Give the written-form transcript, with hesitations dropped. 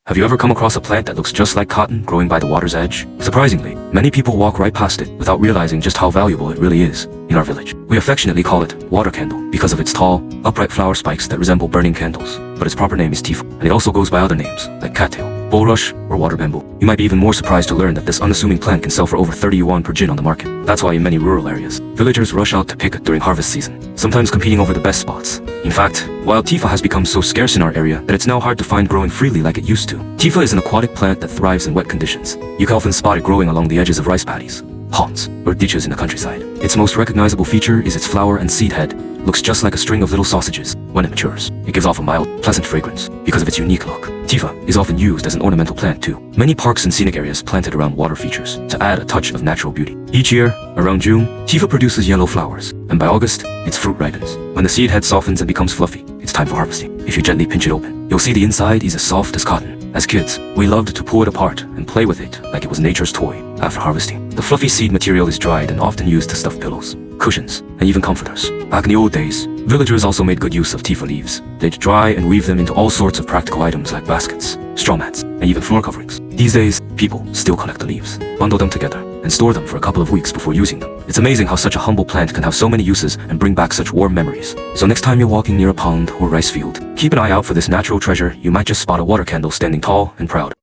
Have you ever come across a plant that looks just like cotton growing by the water's edge? Surprisingly, many people walk right past it without realizing just how valuable it really is. In our village, we affectionately call it water candle because of its tall, upright flower spikes that resemble burning candles. But its proper name is tifa, and it also goes by other names like cattail, bulrush, or water bamboo. You might be even more surprised to learn that this unassuming plant can sell for over 30 yuan per jin on the market. That's why in many rural areas, villagers rush out to pick it during harvest season, sometimes competing over the best spots. In fact, wild tifa has become so scarce in our area that it's now hard to find growing freely like it used to. Tifa is an aquatic plant that thrives in wet conditions. You can often spot it growing along the edges of rice paddies, ponds, or ditches in the countryside. Its most recognizable feature is its flower and seed head. Looks just like a string of little sausages. When it matures, it gives off a mild, pleasant fragrance because of its unique look. Tifa is often used as an ornamental plant too. Many parks and scenic areas planted around water features to add a touch of natural beauty. Each year, around June, tifa produces yellow flowers, and by August, its fruit ripens. When the seed head softens and becomes fluffy, it's time for harvesting. If you gently pinch it open, you'll see the inside is as soft as cotton. As kids, we loved to pull it apart and play with it like it was nature's toy. After harvesting, the fluffy seed material is dried and often used to stuff pillows, cushions, and even comforters. Back in the old days, villagers also made good use of tifa leaves. They'd dry and weave them into all sorts of practical items like baskets, straw mats, and even floor coverings. These days, people still collect the leaves, bundle them together, and store them for a couple of weeks before using them. It's amazing how such a humble plant can have so many uses and bring back such warm memories. So next time you're walking near a pond or rice field, keep an eye out for this natural treasure. You might just spot a water candle standing tall and proud.